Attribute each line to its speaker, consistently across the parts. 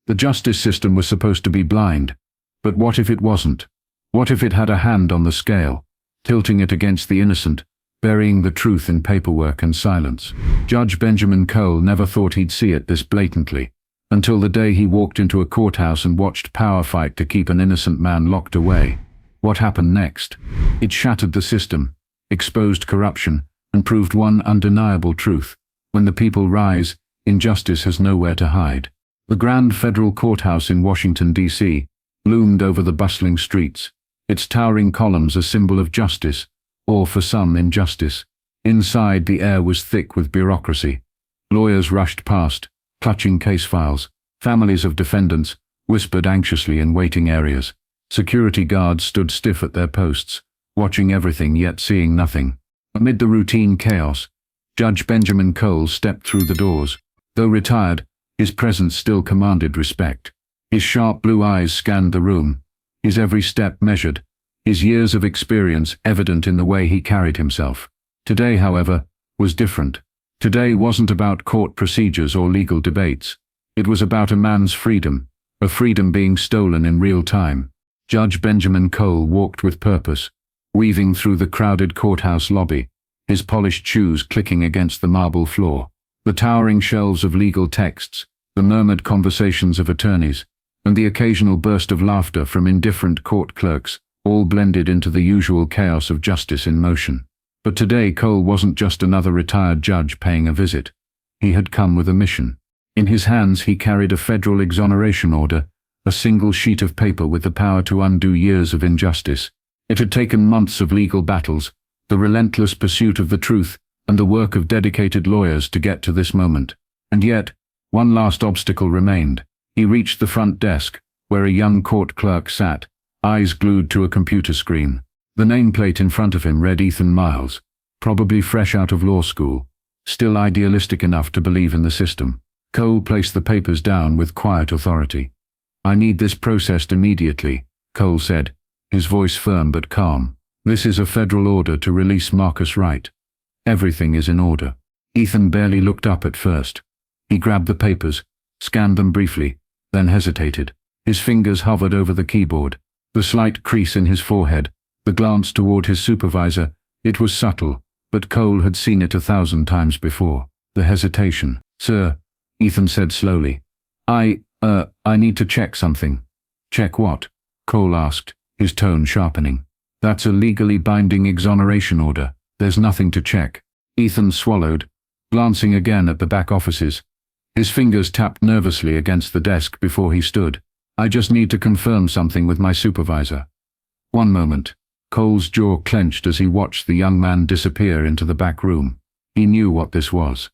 Speaker 1: The justice system was supposed to be blind. But what if it wasn't? What if it had a hand on the scale, tilting it against the innocent, burying the truth in paperwork and silence? Judge Benjamin Cole never thought he'd see it this blatantly, until the day he walked into a courthouse and watched power fight to keep an innocent man locked away. What happened next? It shattered the system, exposed corruption, and proved one undeniable truth. When the people rise, injustice has nowhere to hide. The grand federal courthouse in Washington, D.C., loomed over the bustling streets, its towering columns a symbol of justice, or for some, injustice. Inside, the air was thick with bureaucracy. Lawyers rushed past, clutching case files. Families of defendants whispered anxiously in waiting areas. Security guards stood stiff at their posts, watching everything yet seeing nothing. Amid the routine chaos, Judge Benjamin Cole stepped through the doors. Though retired, his presence still commanded respect. His sharp blue eyes scanned the room, his every step measured, his years of experience evident in the way he carried himself. Today, however, was different. Today wasn't about court procedures or legal debates. It was about a man's freedom, a freedom being stolen in real time. Judge Benjamin Cole walked with purpose, weaving through the crowded courthouse lobby, his polished shoes clicking against the marble floor. The towering shelves of legal texts, the murmured conversations of attorneys, and the occasional burst of laughter from indifferent court clerks, all blended into the usual chaos of justice in motion. But today Cole wasn't just another retired judge paying a visit. He had come with a mission. In his hands he carried a federal exoneration order, a single sheet of paper with the power to undo years of injustice. It had taken months of legal battles, the relentless pursuit of the truth, and the work of dedicated lawyers to get to this moment. And yet, one last obstacle remained. He reached the front desk, where a young court clerk sat, eyes glued to a computer screen. The nameplate in front of him read Ethan Miles, probably fresh out of law school, still idealistic enough to believe in the system. Cole placed the papers down with quiet authority. "I need this processed immediately," Cole said, his voice firm but calm. "This is a federal order to release Marcus Wright. Everything is in order." Ethan barely looked up at first. He grabbed the papers, scanned them briefly, then hesitated. His fingers hovered over the keyboard. The slight crease in his forehead, the glance toward his supervisor, it was subtle, but Cole had seen it 1,000 times before. The hesitation. "Sir," Ethan said slowly, I need to check something." "Check what?" Cole asked, his tone sharpening. "That's a legally binding exoneration order. There's nothing to check." Ethan swallowed, glancing again at the back offices. His fingers tapped nervously against the desk before he stood. "I just need to confirm something with my supervisor." "One moment." Cole's jaw clenched as he watched the young man disappear into the back room. He knew what this was.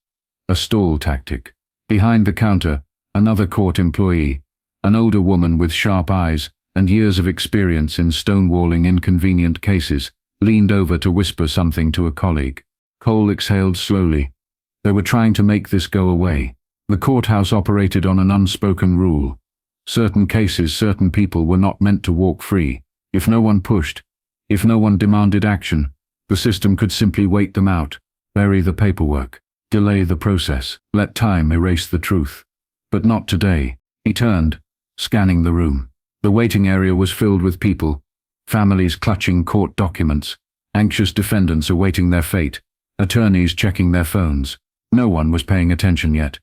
Speaker 1: A stall tactic. Behind the counter, another court employee, an older woman with sharp eyes and years of experience in stonewalling inconvenient cases, leaned over to whisper something to a colleague. Cole exhaled slowly. They were trying to make this go away. The courthouse operated on an unspoken rule. Certain cases, certain people were not meant to walk free. If no one pushed, if no one demanded action, the system could simply wait them out, bury the paperwork, delay the process, let time erase the truth. But not today. He turned, scanning the room. The waiting area was filled with people, families clutching court documents, anxious defendants awaiting their fate, attorneys checking their phones. No one was paying attention yet.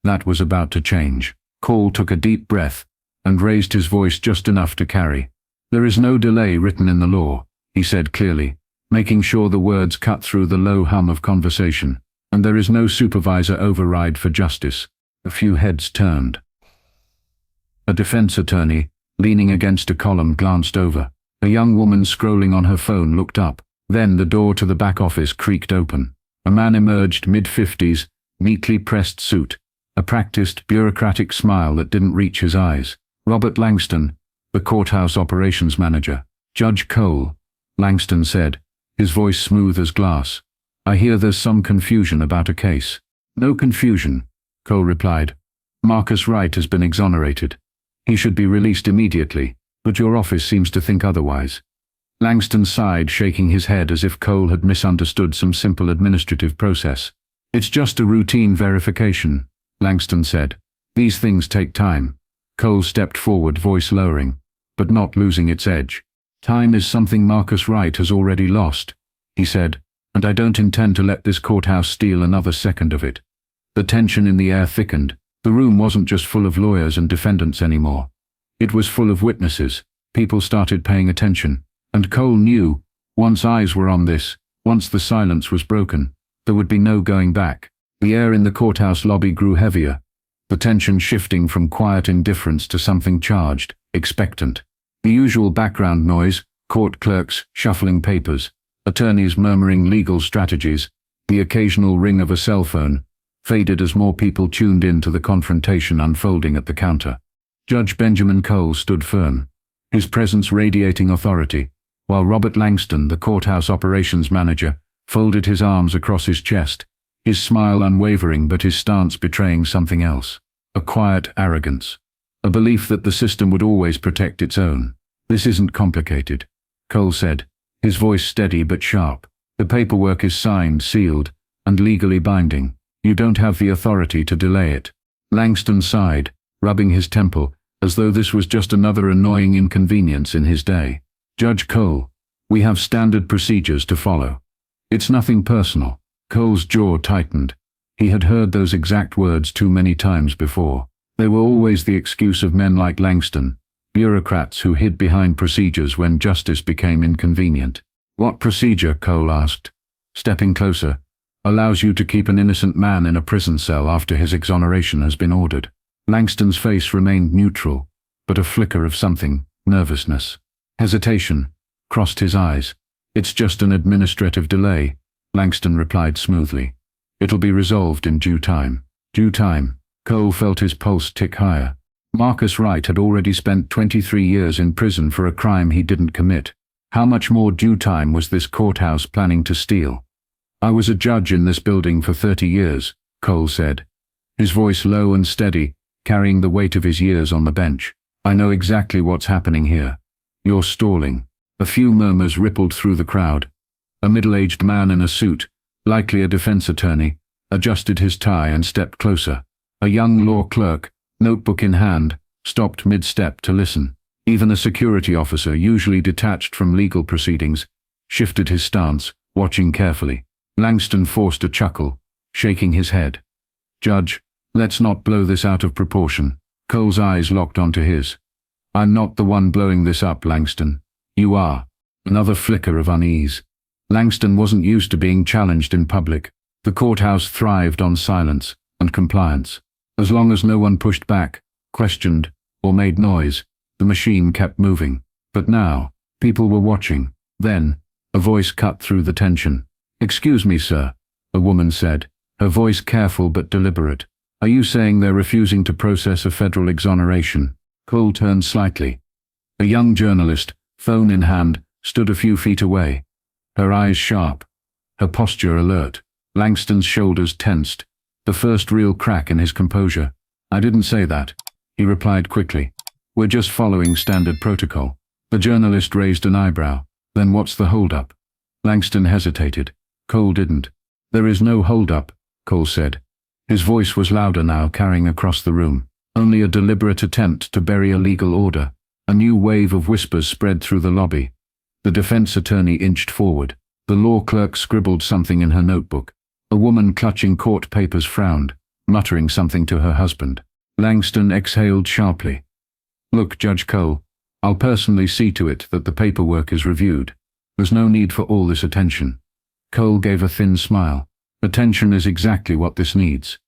Speaker 1: That was about to change. Cole took a deep breath and raised his voice just enough to carry. "There is no delay written in the law," he said clearly, making sure the words cut through the low hum of conversation. "And there is no supervisor override for justice." A few heads turned. A defense attorney, leaning against a column, glanced over. A young woman scrolling on her phone looked up. Then the door to the back office creaked open. A man emerged, mid-50s, neatly pressed suit, a practiced, bureaucratic smile that didn't reach his eyes. "Robert Langston, the courthouse operations manager." "Judge Cole," Langston said, his voice smooth as glass. "I hear there's some confusion about a case." "No confusion," Cole replied. "Marcus Wright has been exonerated. He should be released immediately, but your office seems to think otherwise." Langston sighed, shaking his head as if Cole had misunderstood some simple administrative process. "It's just a routine verification," Langston said. "These things take time." Cole stepped forward, voice lowering, but not losing its edge. "Time is something Marcus Wright has already lost," he said, "and I don't intend to let this courthouse steal another second of it." The tension in the air thickened. The room wasn't just full of lawyers and defendants anymore. It was full of witnesses. People started paying attention, and Cole knew, once eyes were on this, once the silence was broken, there would be no going back. The air in the courthouse lobby grew heavier, the tension shifting from quiet indifference to something charged, expectant. The usual background noise, court clerks shuffling papers, attorneys murmuring legal strategies, the occasional ring of a cell phone, faded as more people tuned in to the confrontation unfolding at the counter. Judge Benjamin Cole stood firm, his presence radiating authority, while Robert Langston, the courthouse operations manager, folded his arms across his chest, his smile unwavering but his stance betraying something else. A quiet arrogance. A belief that the system would always protect its own. "This isn't complicated," Cole said, his voice steady but sharp. "The paperwork is signed, sealed, and legally binding. You don't have the authority to delay it." Langston sighed, rubbing his temple, as though this was just another annoying inconvenience in his day. "Judge Cole, we have standard procedures to follow. It's nothing personal." Cole's jaw tightened. He had heard those exact words too many times before. They were always the excuse of men like Langston, bureaucrats who hid behind procedures when justice became inconvenient. "What procedure?" Cole asked, stepping closer. "Allows you to keep an innocent man in a prison cell after his exoneration has been ordered." Langston's face remained neutral, but a flicker of something, nervousness, hesitation, crossed his eyes. "It's just an administrative delay," Langston replied smoothly. "It'll be resolved in due time." Due time. Cole felt his pulse tick higher. Marcus Wright had already spent 23 years in prison for a crime he didn't commit. How much more due time was this courthouse planning to steal? "I was a judge in this building for 30 years, Cole said, his voice low and steady, carrying the weight of his years on the bench. "I know exactly what's happening here. You're stalling." A few murmurs rippled through the crowd. A middle-aged man in a suit, likely a defense attorney, adjusted his tie and stepped closer. A young law clerk, notebook in hand, stopped mid-step to listen. Even a security officer, usually detached from legal proceedings, shifted his stance, watching carefully. Langston forced a chuckle, shaking his head. "Judge, let's not blow this out of proportion." Cole's eyes locked onto his. "I'm not the one blowing this up, Langston. You are." Another flicker of unease. Langston wasn't used to being challenged in public. The courthouse thrived on silence and compliance. As long as no one pushed back, questioned, or made noise, the machine kept moving. But now, people were watching. Then, a voice cut through the tension. "Excuse me, sir," a woman said, her voice careful but deliberate. "Are you saying they're refusing to process a federal exoneration?" Cole turned slightly. A young journalist, phone in hand, stood a few feet away, her eyes sharp, her posture alert. Langston's shoulders tensed, the first real crack in his composure. "I didn't say that," he replied quickly. "We're just following standard protocol." The journalist raised an eyebrow. "Then what's the hold-up?" Langston hesitated. Cole didn't. "There is no hold-up," Cole said. His voice was louder now, carrying across the room. "Only a deliberate attempt to bury a legal order." A new wave of whispers spread through the lobby. The defense attorney inched forward. The law clerk scribbled something in her notebook. A woman clutching court papers frowned, muttering something to her husband. Langston exhaled sharply. "Look, Judge Cole, I'll personally see to it that the paperwork is reviewed. There's no need for all this attention." Cole gave a thin smile. "Attention is exactly what this needs."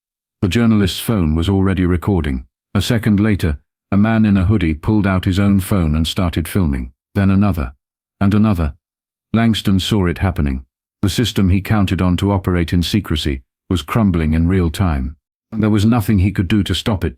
Speaker 1: The journalist's phone was already recording. A second later, a man in a hoodie pulled out his own phone and started filming. Then another. And another. Langston saw it happening. The system he counted on to operate in secrecy was crumbling in real time. And there was nothing he could do to stop it.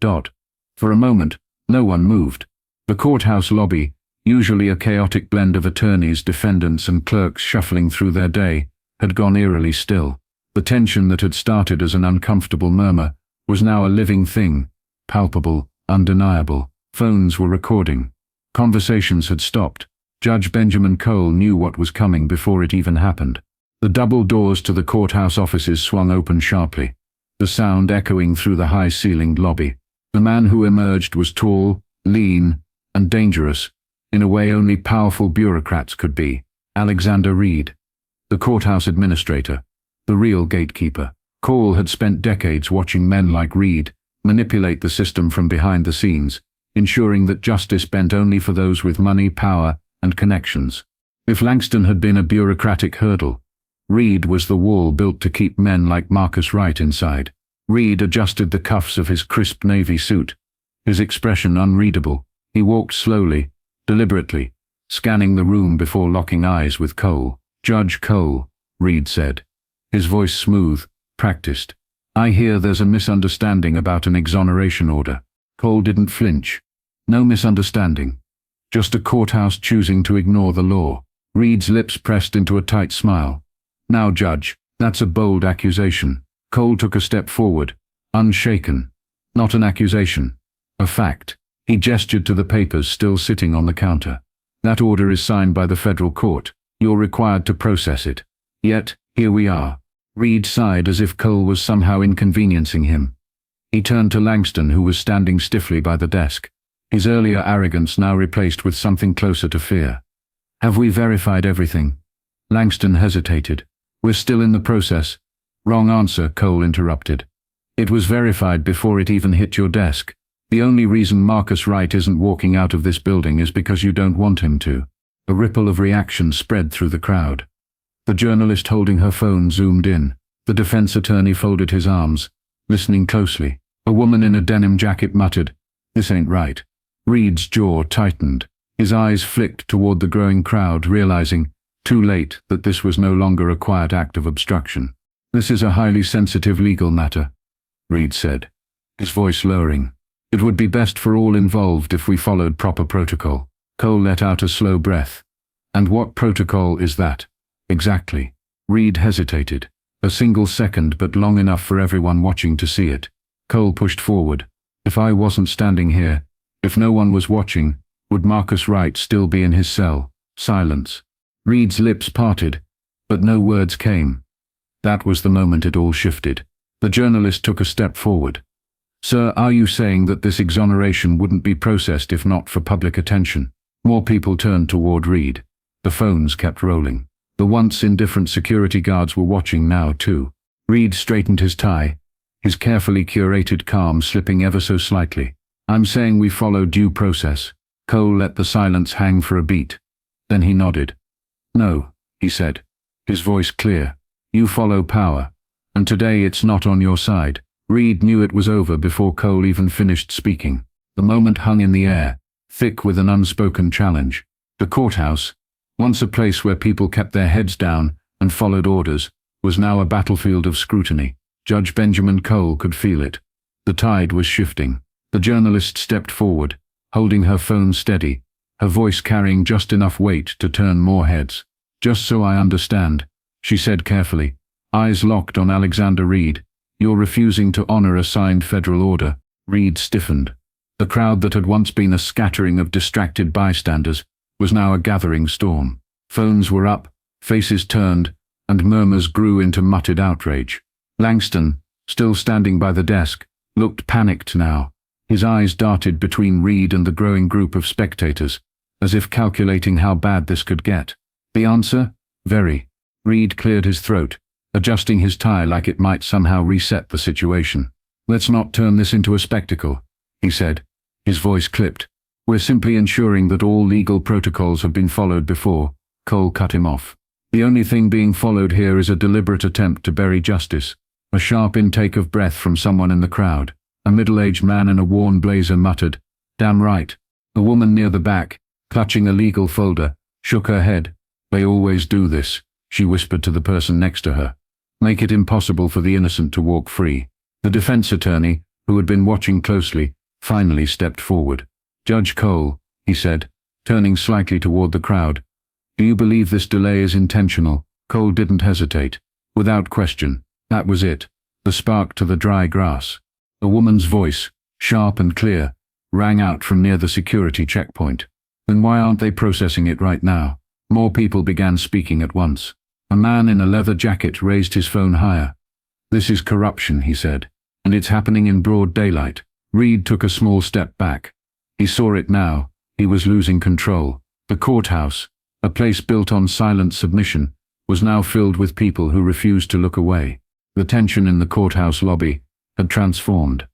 Speaker 1: For a moment, no one moved. The courthouse lobby, usually a chaotic blend of attorneys, defendants, and clerks shuffling through their day, had gone eerily still. The tension that had started as an uncomfortable murmur was now a living thing, palpable, undeniable. Phones were recording. Conversations had stopped. Judge Benjamin Cole knew what was coming before it even happened. The double doors to the courthouse offices swung open sharply, the sound echoing through the high-ceilinged lobby. The man who emerged was tall, lean, and dangerous, in a way only powerful bureaucrats could be. Alexander Reed, the courthouse administrator, the real gatekeeper. Cole had spent decades watching men like Reed manipulate the system from behind the scenes, ensuring that justice bent only for those with money, power, and connections. If Langston had been a bureaucratic hurdle, Reed was the wall built to keep men like Marcus Wright inside. Reed adjusted the cuffs of his crisp navy suit, his expression unreadable. He walked slowly, deliberately, scanning the room before locking eyes with Cole. "Judge Cole," Reed said, his voice smooth, practiced. "I hear there's a misunderstanding about an exoneration order." Cole didn't flinch. No misunderstanding. Just a courthouse choosing to ignore the law. Reed's lips pressed into a tight smile. "Now, Judge, that's a bold accusation." Cole took a step forward, unshaken. "Not an accusation. A fact." He gestured to the papers still sitting on the counter. "That order is signed by the federal court. You're required to process it. Yet, here we are." Reed sighed as if Cole was somehow inconveniencing him. He turned to Langston, who was standing stiffly by the desk, his earlier arrogance now replaced with something closer to fear. "Have we verified everything?" Langston hesitated. "We're still in the process." "Wrong answer," Cole interrupted. "It was verified before it even hit your desk. The only reason Marcus Wright isn't walking out of this building is because you don't want him to." A ripple of reaction spread through the crowd. The journalist holding her phone zoomed in. The defense attorney folded his arms, listening closely. A woman in a denim jacket muttered, "This ain't right." Reed's jaw tightened. His eyes flicked toward the growing crowd, realizing, too late, that this was no longer a quiet act of obstruction. "This is a highly sensitive legal matter," Reed said, his voice lowering. "It would be best for all involved if we followed proper protocol." Cole let out a slow breath. "And what protocol is that, exactly?" Reed hesitated. A single second, but long enough for everyone watching to see it. Cole pushed forward. "If I wasn't standing here, if no one was watching, would Marcus Wright still be in his cell?" Silence. Reed's lips parted, but no words came. That was the moment it all shifted. The journalist took a step forward. "Sir, are you saying that this exoneration wouldn't be processed if not for public attention?" More people turned toward Reed. The phones kept rolling. The once indifferent security guards were watching now too. Reed straightened his tie, his carefully curated calm slipping ever so slightly. "I'm saying we follow due process." Cole let the silence hang for a beat. Then he nodded. "No," he said, his voice clear. "You follow power, and today it's not on your side." Reed knew it was over before Cole even finished speaking. The moment hung in the air, thick with an unspoken challenge. The courthouse, once a place where people kept their heads down and followed orders, was now a battlefield of scrutiny. Judge Benjamin Cole could feel it. The tide was shifting. The journalist stepped forward, holding her phone steady, her voice carrying just enough weight to turn more heads. "Just so I understand," she said carefully, eyes locked on Alexander Reed, "you're refusing to honor a signed federal order." Reed stiffened. The crowd that had once been a scattering of distracted bystanders was now a gathering storm. Phones were up, faces turned, and murmurs grew into muttered outrage. Langston, still standing by the desk, looked panicked now. His eyes darted between Reed and the growing group of spectators, as if calculating how bad this could get. "The answer? Very." Reed cleared his throat, adjusting his tie like it might somehow reset the situation. "Let's not turn this into a spectacle," he said, his voice clipped. "We're simply ensuring that all legal protocols have been followed before." Cole cut him off. "The only thing being followed here is a deliberate attempt to bury justice." A sharp intake of breath from someone in the crowd. A middle-aged man in a worn blazer muttered, "Damn right." A woman near the back, clutching a legal folder, shook her head. "They always do this," she whispered to the person next to her. "Make it impossible for the innocent to walk free." The defense attorney, who had been watching closely, finally stepped forward. "Judge Cole," he said, turning slightly toward the crowd, "do you believe this delay is intentional?" Cole didn't hesitate. Without question, that was it, the spark to the dry grass. A woman's voice, sharp and clear, rang out from near the security checkpoint. "Then why aren't they processing it right now?" More people began speaking at once. A man in a leather jacket raised his phone higher. "This is corruption," he said, "and it's happening in broad daylight." Reed took a small step back. He saw it now. He was losing control. The courthouse, a place built on silent submission, was now filled with people who refused to look away. The tension in the courthouse lobby had transformed.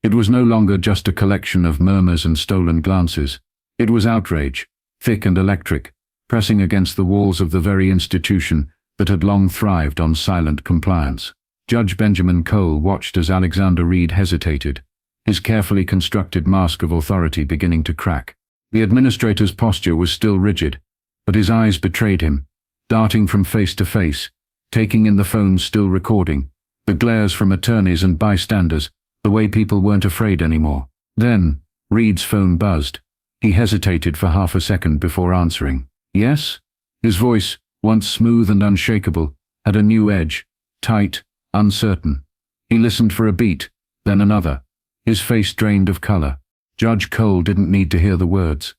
Speaker 1: It was no longer just a collection of murmurs and stolen glances. It was outrage, thick and electric, pressing against the walls of the very institution that had long thrived on silent compliance. Judge Benjamin Cole watched as Alexander Reed hesitated, his carefully constructed mask of authority beginning to crack. The administrator's posture was still rigid, but his eyes betrayed him, darting from face to face, taking in the phones still recording, the glares from attorneys and bystanders, the way people weren't afraid anymore. Then, Reed's phone buzzed. He hesitated for half a second before answering. Yes? His voice, once smooth and unshakable, had a new edge, tight, uncertain. He listened for a beat, then another, his face drained of color. Judge Cole didn't need to hear the words.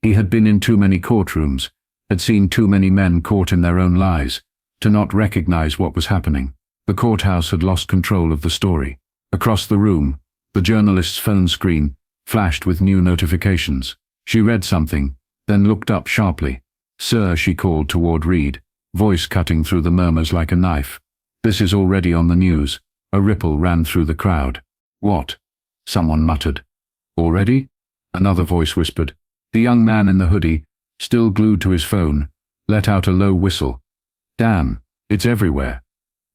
Speaker 1: He had been in too many courtrooms, had seen too many men caught in their own lies, to not recognize what was happening. The courthouse had lost control of the story. Across the room, the journalist's phone screen flashed with new notifications. She read something, then looked up sharply. Sir, she called toward Reed, voice cutting through the murmurs like a knife. This is already on the news. A ripple ran through the crowd. What? Someone muttered. Already? Another voice whispered. The young man in the hoodie, still glued to his phone, let out a low whistle. Damn, it's everywhere.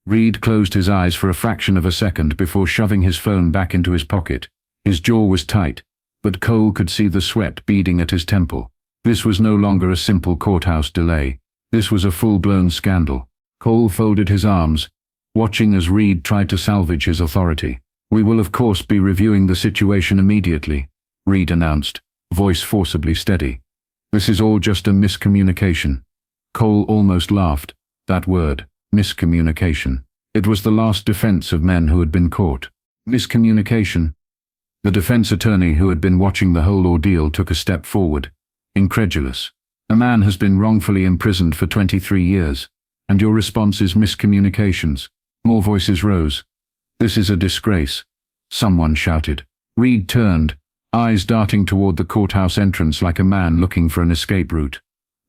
Speaker 1: Reed closed his eyes for a fraction of a second before shoving his phone back into his pocket. His jaw was tight, but Cole could see the sweat beading at his temple. This was no longer a simple courthouse delay. This was a full-blown scandal. Cole folded his arms, watching as Reed tried to salvage his authority. We will of course be reviewing the situation immediately, Reed announced, voice forcibly steady. This is all just a miscommunication. Cole almost laughed. That word, miscommunication. It was the last defense of men who had been caught. Miscommunication. The defense attorney who had been watching the whole ordeal took a step forward, incredulous. A man has been wrongfully imprisoned for 23 years, and your response is miscommunications. More voices rose. This is a disgrace, someone shouted. Reed turned, eyes darting toward the courthouse entrance like a man looking for an escape route.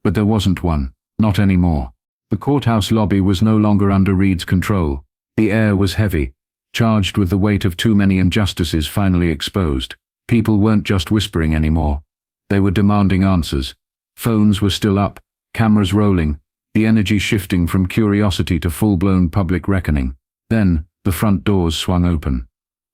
Speaker 1: But there wasn't one, not anymore. The courthouse lobby was no longer under Reed's control. The air was heavy, charged with the weight of too many injustices finally exposed. People weren't just whispering anymore. They were demanding answers. Phones were still up, cameras rolling, the energy shifting from curiosity to full-blown public reckoning. Then, the front doors swung open.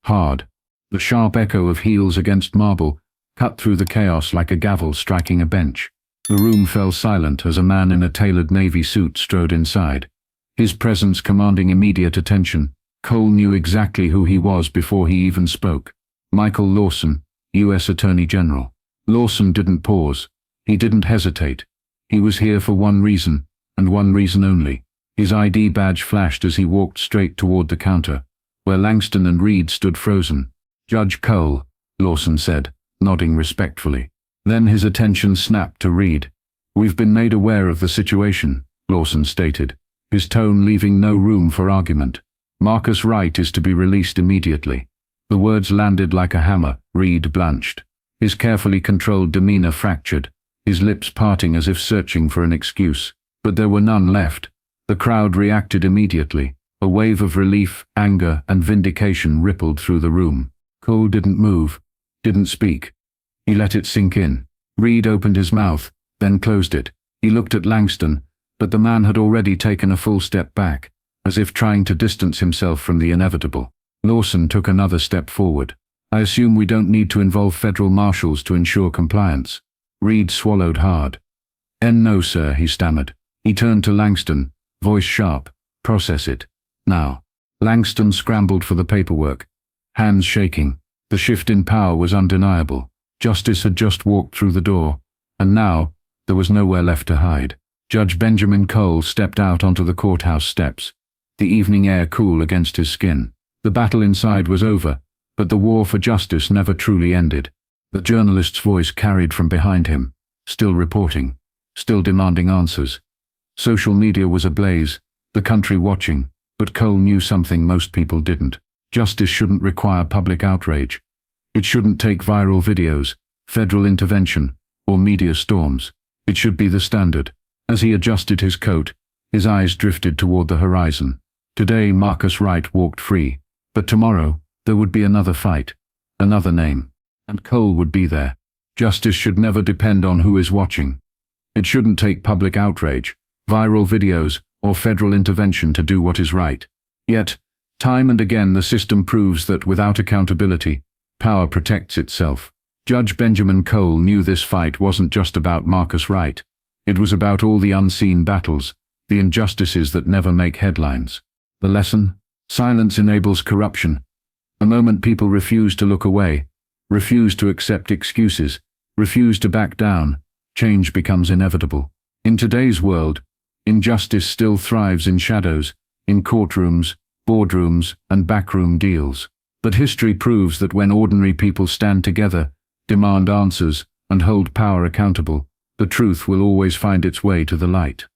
Speaker 1: Hard. The sharp echo of heels against marble cut through the chaos like a gavel striking a bench. The room fell silent as a man in a tailored navy suit strode inside, his presence commanding immediate attention. Cole knew exactly who he was before he even spoke. Michael Lawson, U.S. Attorney General. Lawson didn't pause. He didn't hesitate. He was here for one reason, and one reason only. His ID badge flashed as he walked straight toward the counter, where Langston and Reed stood frozen. Judge Cole, Lawson said, nodding respectfully. Then his attention snapped to Reed. We've been made aware of the situation, Lawson stated, his tone leaving no room for argument. Marcus Wright is to be released immediately. The words landed like a hammer. Reed blanched. His carefully controlled demeanor fractured, his lips parting as if searching for an excuse. But there were none left. The crowd reacted immediately. A wave of relief, anger, and vindication rippled through the room. Cole didn't move, didn't speak. He let it sink in. Reed opened his mouth, then closed it. He looked at Langston, but the man had already taken a full step back, as if trying to distance himself from the inevitable. Lawson took another step forward. I assume we don't need to involve federal marshals to ensure compliance. Reed swallowed hard. No, sir, he stammered. He turned to Langston, voice sharp. Process it. Now. Langston scrambled for the paperwork, hands shaking. The shift in power was undeniable. Justice had just walked through the door, and now there was nowhere left to hide. Judge Benjamin Cole stepped out onto the courthouse steps, the evening air cool against his skin. The battle inside was over, but the war for justice never truly ended. The journalist's voice carried from behind him, still reporting, still demanding answers. Social media was ablaze, the country watching, but Cole knew something most people didn't. Justice shouldn't require public outrage. It shouldn't take viral videos, federal intervention, or media storms. It should be the standard. As he adjusted his coat, his eyes drifted toward the horizon. Today Marcus Wright walked free, but tomorrow there would be another fight, another name, and Cole would be there. Justice should never depend on who is watching. It shouldn't take public outrage, viral videos, or federal intervention to do what is right. Yet, time and again the system proves that without accountability, power protects itself. Judge Benjamin Cole knew this fight wasn't just about Marcus Wright. It was about all the unseen battles, the injustices that never make headlines. The lesson? Silence enables corruption. The moment people refuse to look away, refuse to accept excuses, refuse to back down, change becomes inevitable. In today's world, injustice still thrives in shadows, in courtrooms, boardrooms, and backroom deals. But history proves that when ordinary people stand together, demand answers, and hold power accountable, the truth will always find its way to the light.